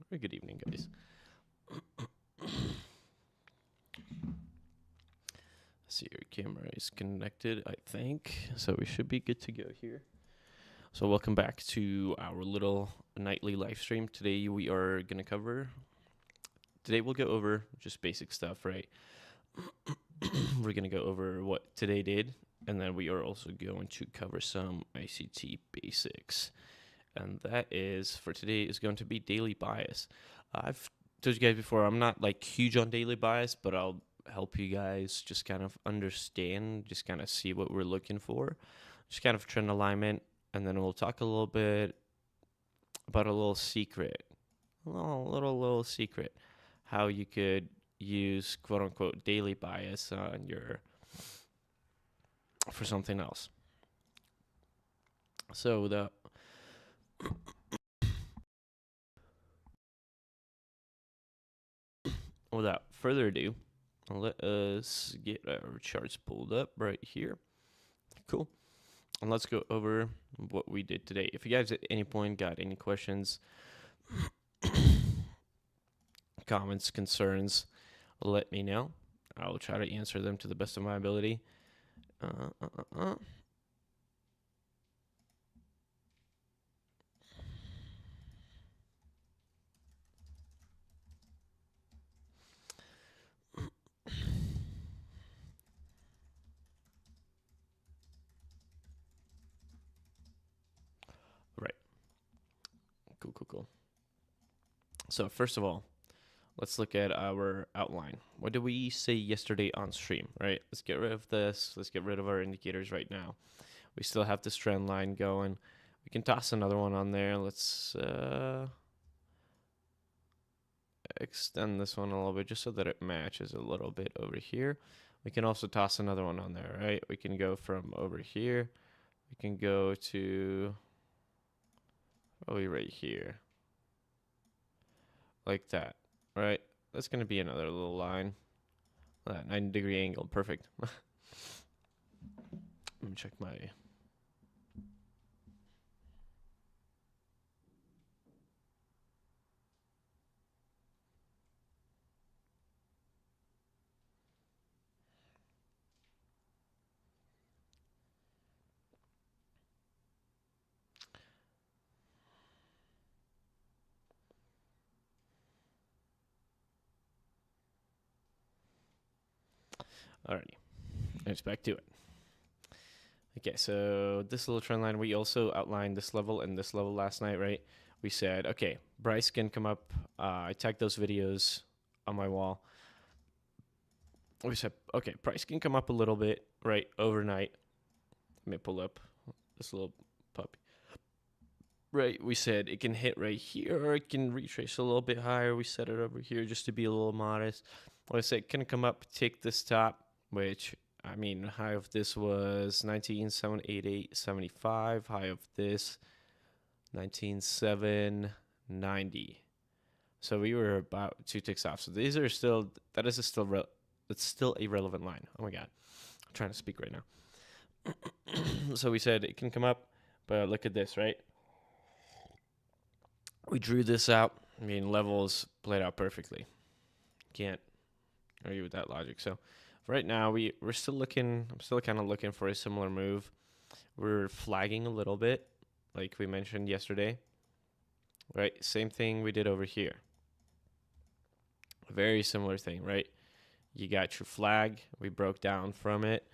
Very good evening, guys. See, your camera is connected, I think. So we should be good to go here. So welcome back to our little nightly live stream. Today we'll go over just basic stuff, right? We're going to go over what today did, and then we are also going to cover some ICT basics. And that is, for today, is going to be daily bias. I've told you guys before, I'm not like huge on daily bias, but I'll help you guys just kind of understand, just kind of see what we're looking for, just kind of trend alignment, and then we'll talk a little bit about a little secret, a little secret, how you could use quote unquote daily bias on your for something else. So without further ado, let us get our charts pulled up right here. Cool. And let's go over what we did today. If you guys at any point got any questions, comments, concerns, let me know. I will try to answer them to the best of my ability. Right. Cool. So first of all, let's look at our outline. What did we say yesterday on stream, right? Let's get rid of this. Let's get rid of our indicators right now. We still have this trend line going. We can toss another one on there. Let's extend this one a little bit just so that it matches a little bit over here. We can also toss another one on there, right? We can go from over here. We can go to probably right here. Like that, right? That's going to be another little line. That 90-degree angle, perfect. Let me check my... Alrighty, let's back to it. Okay, so this little trend line, we also outlined this level and this level last night, right? We said, okay, Bryce can come up. I tagged those videos on my wall. We said, okay, price can come up a little bit, right, overnight. Let me pull up this little puppy. Right, we said it can hit right here, or it can retrace a little bit higher. We set it over here just to be a little modest. Like I said, it can come up, take this top, which, I mean, high of this was 19,788.75. High of this, 19,790. So we were about 2 ticks off. So these are still, that's still a relevant line. Oh my God, I'm trying to speak right now. So we said it can come up, but look at this, right? We drew this out. I mean, levels played out perfectly. Can't argue with that logic. So right now we're still looking. I'm still kind of looking for a similar move. We're flagging a little bit, like we mentioned yesterday. Right, same thing we did over here. Very similar thing, right? You got your flag. We broke down from it.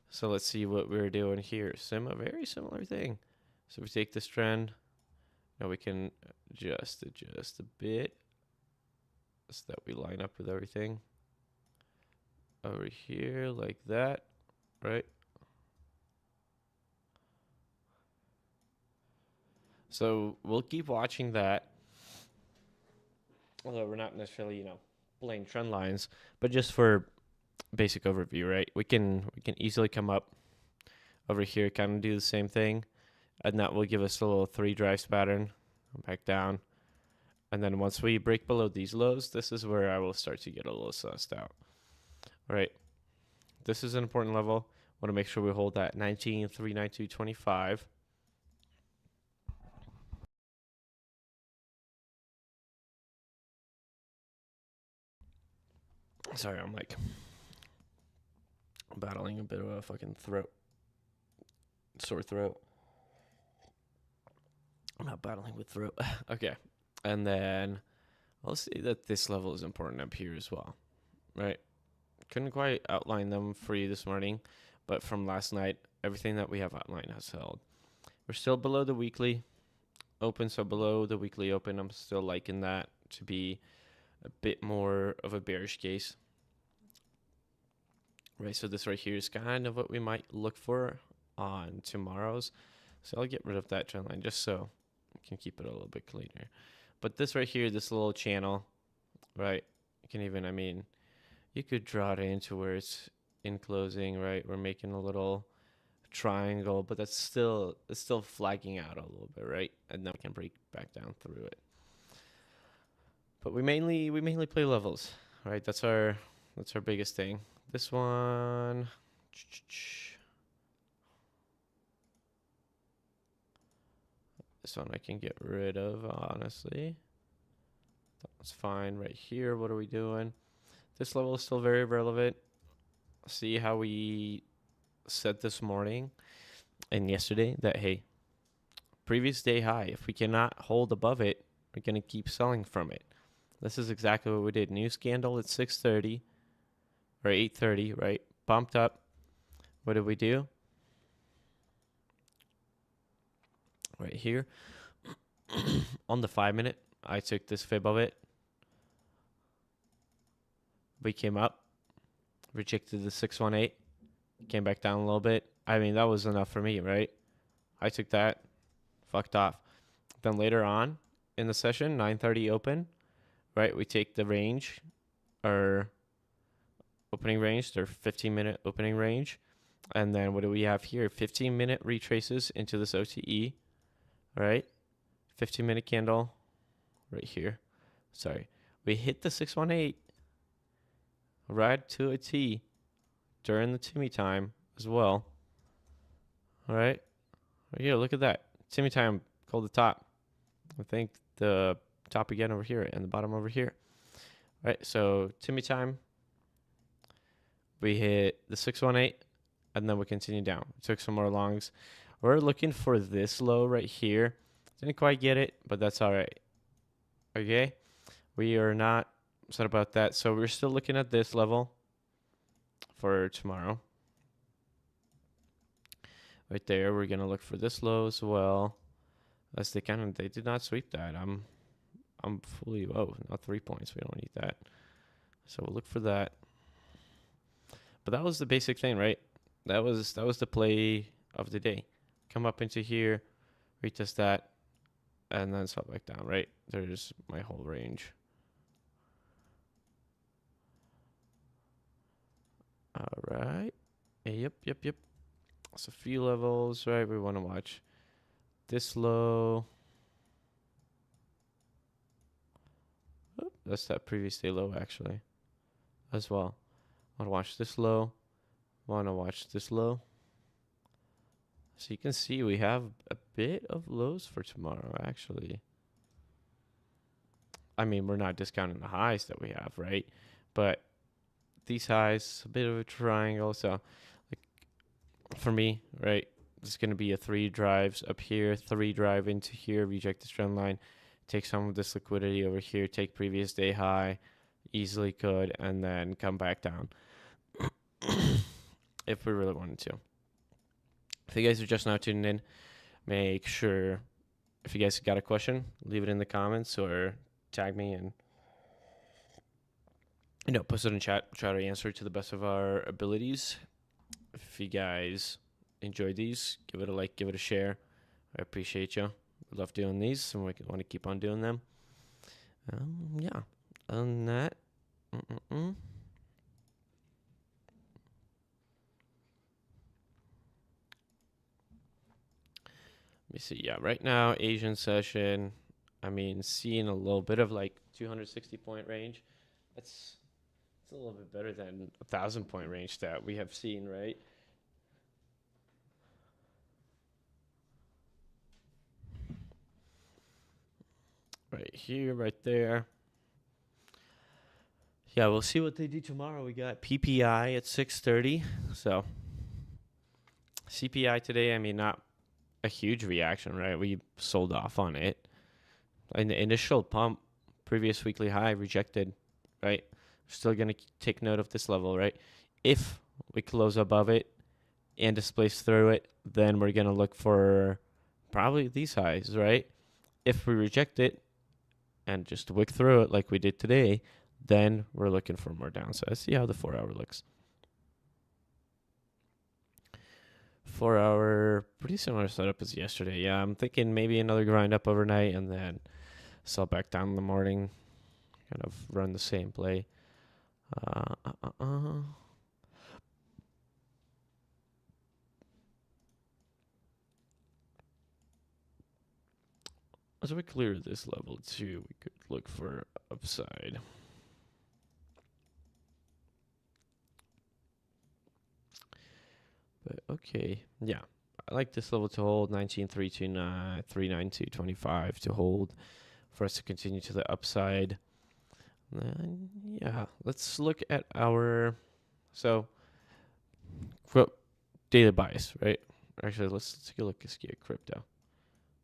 So let's see what we're doing here. Very similar thing. So we take this trend. Now we can adjust a bit so that we line up with everything over here like that, right? So we'll keep watching that, although we're not necessarily, playing trend lines, but just for basic overview, right? We can easily come up over here, kind of do the same thing, and that will give us a little 3 drives pattern, back down. And then once we break below these lows, this is where I will start to get a little sussed out. All right, this is an important level. Want to make sure we hold that 19,392.25. Sorry, I'm like battling a bit of a fucking sore throat. I'm not battling with throat. Okay. And then I'll say that this level is important up here as well, right? Couldn't quite outline them for you this morning, but from last night, everything that we have outlined has held. We're still below the weekly open, so below the weekly open, I'm still liking that to be a bit more of a bearish case. Right, so this right here is kind of what we might look for on tomorrow's. So I'll get rid of that trend line just so we can keep it a little bit cleaner. But this right here, this little channel, right? You can even, I mean, you could draw it into where it's in closing, right? We're making a little triangle, but it's still flagging out a little bit, right? And then we can break back down through it. But we mainly play levels, right? That's our biggest thing. This one, I can get rid of, honestly. That's fine right here. What are we doing? This level is still very relevant. See how we said this morning and yesterday that, hey, previous day high, if we cannot hold above it, we're going to keep selling from it. This is exactly what we did. New scandal at 6:30 or 8:30, right? Bumped up. What did we do? Right here. On the 5-minute, I took this fib of it. We came up, rejected the 618, came back down a little bit. I mean, that was enough for me, right? I took that, fucked off. Then later on in the session, 9:30 open, right? We take the range, our opening range, their 15-minute opening range. And then what do we have here? 15-minute retraces into this OTE, right? 15-minute candle right here. Sorry. We hit the 618 right to a T during the Timmy time as well. All right. Yeah, look at that. Timmy time called the top. I think the top again over here and the bottom over here. All right. So Timmy time. We hit the 618 and then we continue down. We took some more longs. We're looking for this low right here. Didn't quite get it, but that's all right. Okay. We are not upset about that. So we're still looking at this level for tomorrow. Right there, we're gonna look for this low as well. As they did not sweep that. I'm fully not 3 points. We don't need that. So we'll look for that. But that was the basic thing, right? That was the play of the day. Come up into here, retest that, and then swap back down, right? There's my whole range. All right. Yep. So a few levels, right? We want to watch this low. Oh, that's that previous day low, actually, as well. Want to watch this low. Want to watch this low. So you can see we have a bit of lows for tomorrow, actually. I mean, we're not discounting the highs that we have, right? But these highs, a bit of a triangle. So, like, for me, right, it's going to be a 3 drives up here, 3 drive into here, reject this trend line, take some of this liquidity over here, take previous day high, easily could, and then come back down if we really wanted to. If you guys are just now tuning in, make sure if you guys got a question, leave it in the comments or tag me and post it in chat. Try to answer to the best of our abilities. If you guys enjoyed these, give it a like, give it a share. I appreciate you. I love doing these, and we want to keep on doing them. Yeah. Other than that, Let me see. Yeah, right now, Asian session, I mean, seeing a little bit of like 260 point range. It's a little bit better than 1,000 point range that we have seen, right? Right here, right there. Yeah, we'll see what they do tomorrow. We got PPI at 6:30. So CPI today, I mean, not a huge reaction, right? We sold off on it. An initial pump, previous weekly high, rejected, right? Still going to take note of this level, right? If we close above it and displace through it, then we're going to look for probably these highs, right? If we reject it and just wick through it like we did today, then we're looking for more downside. Let's see how the 4 hour looks. 4 hour, pretty similar setup as yesterday. Yeah, I'm thinking maybe another grind up overnight and then sell back down in the morning. Kind of run the same play. As we clear this level too, we could look for upside. But okay, yeah. I like this level to hold 19.329, 392.25 to hold for us to continue to the upside. And yeah, let's look at our daily bias, right? Actually, let's take a look at crypto.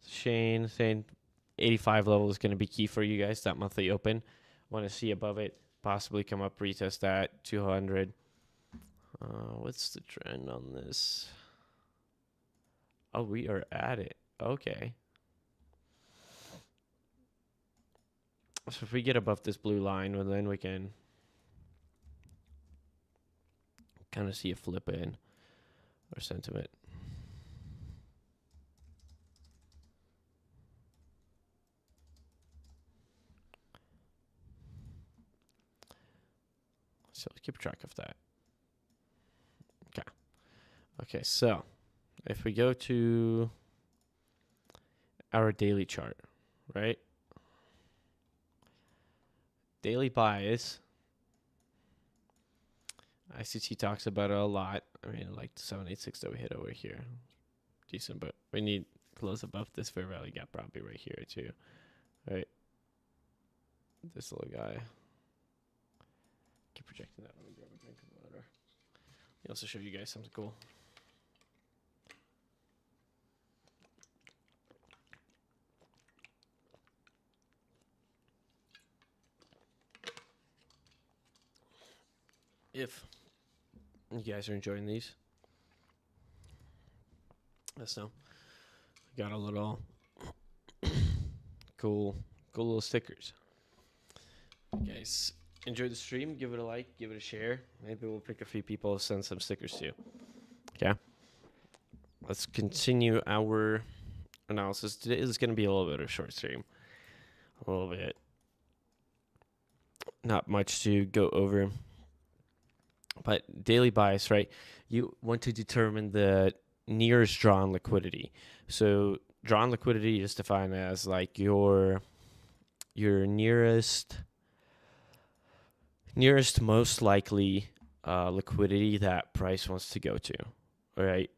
Shane saying 85 level is going to be key for you guys. That monthly open, want to see above it, possibly come up, retest that 200. What's the trend on this? Oh, we are at it. Okay. So if we get above this blue line, well, then we can kind of see a flip in or sentiment. So keep track of that. Okay. Okay, so if we go to our daily chart, right? Daily bias. ICT talks about it a lot. I mean, like the 786 that we hit over here. Decent, but we need close above this fair value gap probably right here too. Right? This little guy. Keep projecting that. Let me grab a drink of water. Let me also show you guys something cool. If you guys are enjoying these, let us know. Got a little cool little stickers. You guys enjoy the stream, give it a like, give it a share. Maybe we'll pick a few people, send some stickers to. Okay. Let's continue our analysis. Today is going to be a little bit of a short stream. A little bit. Not much to go over. But daily bias, right? You want to determine the nearest drawn liquidity. So drawn liquidity is defined as like your nearest most likely liquidity that price wants to go to, all right?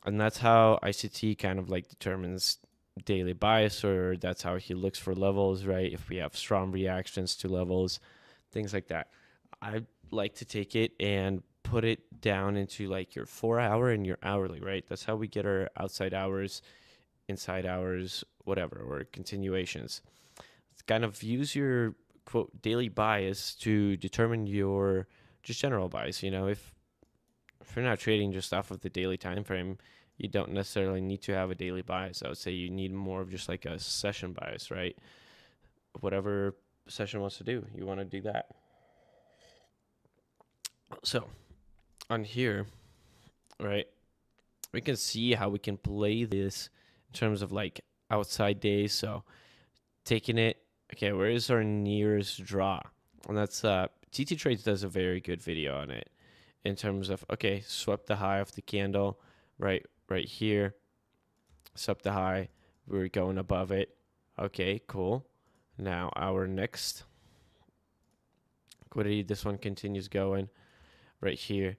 And that's how ICT kind of like determines daily bias, or that's how he looks for levels, right? If we have strong reactions to levels, things like that. I like to take it and put it down into like your 4 hour and your hourly, right? That's how we get our outside hours, inside hours, whatever, or continuations. Kind of use your quote daily bias to determine your just general bias. You know, if you're not trading just off of the daily time frame, you don't necessarily need to have a daily bias. I would say you need more of just like a session bias, right? Whatever session wants to do, you want to do that. So on here, right, we can see how we can play this in terms of like outside days. So taking it, okay, where is our nearest draw? And that's TT Trades does a very good video on it in terms of, okay, swept the high off the candle right here, swept the high, we're going above it. Okay, cool. Now our next liquidity, this one continues going right here.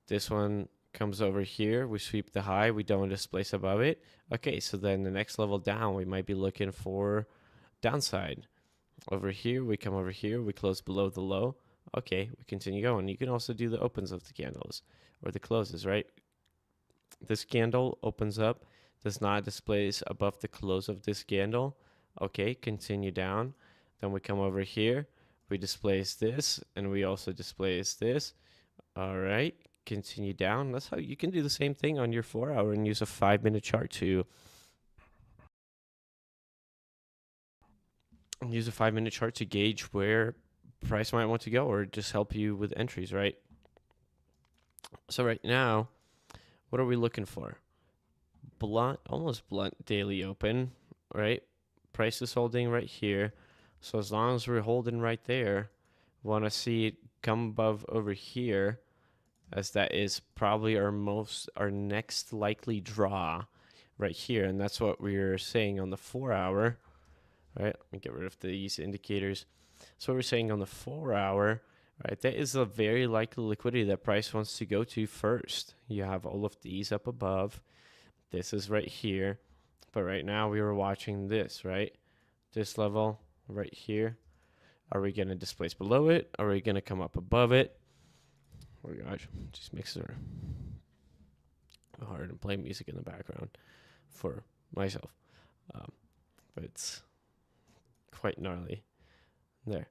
This one comes over here, we sweep the high, we don't displace above it. Okay, so then the next level down, we might be looking for downside. Over here, we come over here, we close below the low. Okay, we continue going. You can also do the opens of the candles or the closes, right? This candle opens up, does not displace above the close of this candle. Okay, continue down. Then we come over here. We displace this, and we also displace this. All right, continue down. That's how you can do the same thing on your 4 hour and use a 5 minute chart to gauge where price might want to go or just help you with entries, right? So right now, what are we looking for? Blunt, almost blunt daily open, right? Price is holding right here. So as long as we're holding right there, we want to see it come above over here, as that is probably our next likely draw right here. And that's what we're saying on the 4 hour. Right, let me get rid of these indicators. So what we're saying on the 4 hour, right, that is a very likely liquidity that price wants to go to first. You have all of these up above. This is right here. But right now we were watching this, right? This level right here. Are we going to displace below it? Are we going to come up above it? Oh gosh, just makes it hard to play music in the background for myself. But it's quite gnarly there.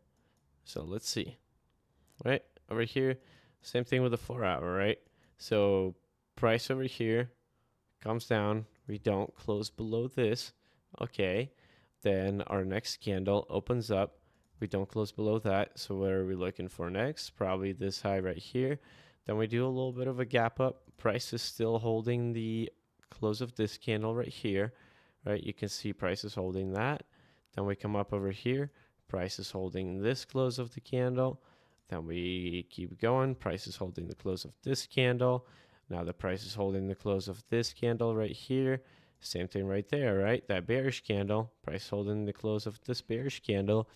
So let's see. Right over here, same thing with the 4 hour, right? So price over here comes down. We don't close below this. Okay. Then our next candle opens up. We don't close below that. So what are we looking for next? Probably this high right here. Then we do a little bit of a gap up. Price is still holding the close of this candle right here, right? You can see price is holding that. Then we come up over here. Price is holding this close of the candle. Then we keep going. Price is holding the close of this candle. Now the price is holding the close of this candle right here. Same thing right there, right? That bearish candle. Price holding the close of this bearish candle.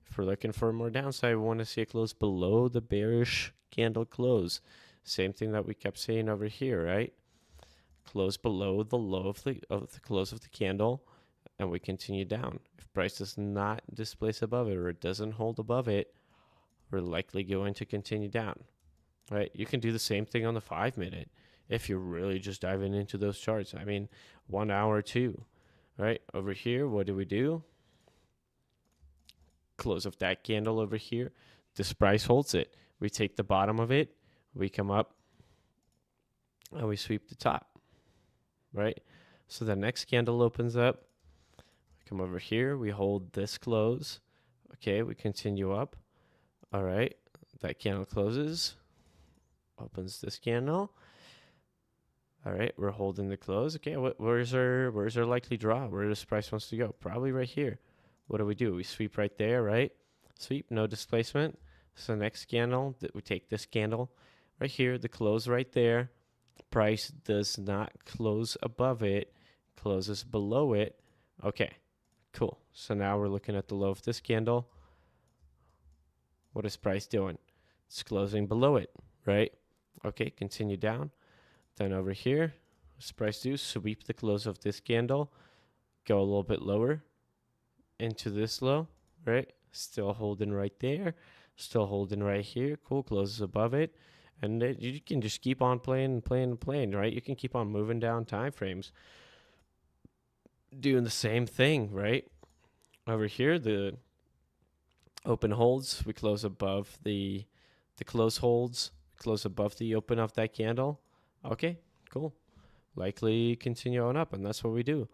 If we're looking for more downside, we want to see it close below the bearish candle close. Same thing that we kept saying over here, right? Close below the low of the close of the candle, and we continue down. If price does not displace above it or it doesn't hold above it, we're likely going to continue down, right? You can do the same thing on the 5 minute if you're really just diving into those charts. I mean, 1 hour too, right? Over here, what do? Close of that candle over here. This price holds it. We take the bottom of it, we come up, and we sweep the top, right? So the next candle opens up. We come over here, we hold this close. Okay, we continue up. All right, that candle closes, opens this candle. All right, we're holding the close. Okay, where's our likely draw? Where this price wants to go? Probably right here. What do? We sweep right there, right? Sweep, no displacement. So next candle, we take this candle right here, the close right there. Price does not close above it, closes below it. Okay, cool. So now we're looking at the low of this candle. What is price doing? It's closing below it, right? Okay, continue down. Then over here, what's price do? Sweep the close of this candle, go a little bit lower into this low, right? Still holding right there, still holding right here. Cool, closes above it. And you can just keep on playing, right? You can keep on moving down time frames, doing the same thing, right? Over here, the open holds, we close above the close holds, close above the open of that candle. Okay, cool. Likely continue on up, and that's what we do.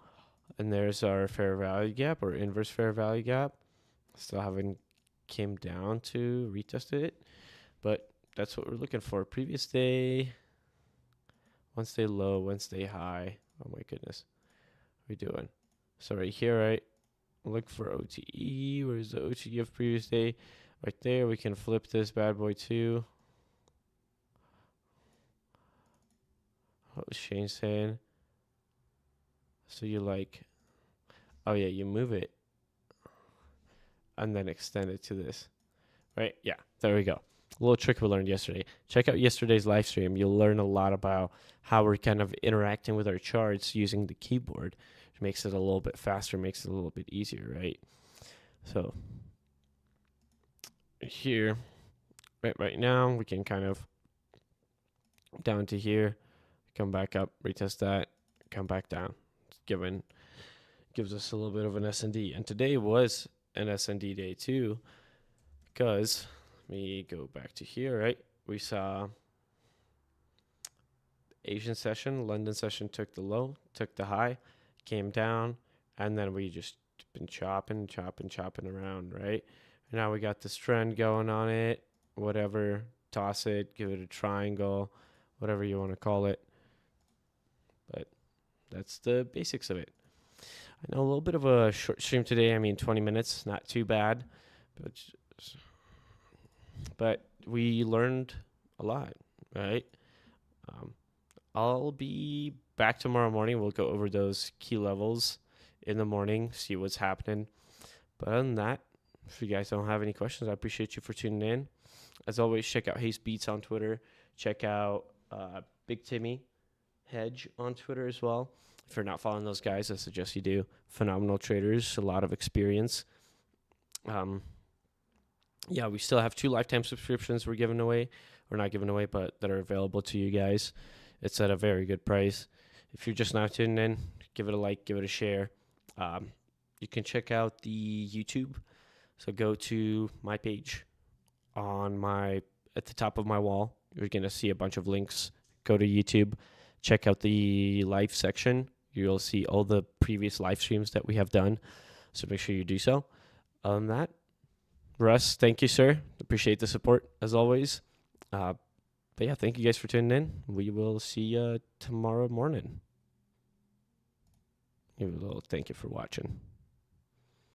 And there's our fair value gap or inverse fair value gap. Still haven't came down to retest it, but that's what we're looking for. Previous day, Wednesday low, Wednesday high. Oh my goodness, what are we doing? So right here, right, look for OTE. Where's the OTE of previous day? Right there, we can flip this bad boy too. What was Shane saying? So you like, oh yeah, you move it and then extend it to this, right? Yeah, there we go. A little trick we learned yesterday. Check out yesterday's live stream. You'll learn a lot about how we're kind of interacting with our charts using the keyboard. It makes it a little bit faster, makes it a little bit easier, right? So here, right now. We can kind of down to here, come back up, retest that, come back down. Gives us a little bit of an S&D. And today was an S&D day too, because let me go back to here, right? We saw Asian session, London session took the low, took the high, came down, and then we just been chopping around, right? And now we got this trend going on it, whatever, toss it, give it a triangle, whatever you want to call it. But that's the basics of it. I know a little bit of a short stream today. I mean, 20 minutes, not too bad, but we learned a lot, right? I'll be back tomorrow morning. We'll go over those key levels in the morning, see what's happening. But other than that, if you guys don't have any questions, I appreciate you for tuning in. As always, check out Haste Beats on Twitter. Check out Big Timmy Hedge on Twitter as well. If you're not following those guys, I suggest you do. Phenomenal traders, a lot of experience. Yeah, we still have 2 lifetime subscriptions we're giving away. Or not giving away, but that are available to you guys. It's at a very good price. If you're just now tuning in, give it a like, give it a share. You can check out the YouTube. So go to my page at the top of my wall. You're going to see a bunch of links. Go to YouTube. Check out the live section. You'll see all the previous live streams that we have done. So make sure you do so. Other than that, Russ, thank you, sir. Appreciate the support as always. But yeah, thank you guys for tuning in. We will see you tomorrow morning. Thank you for watching.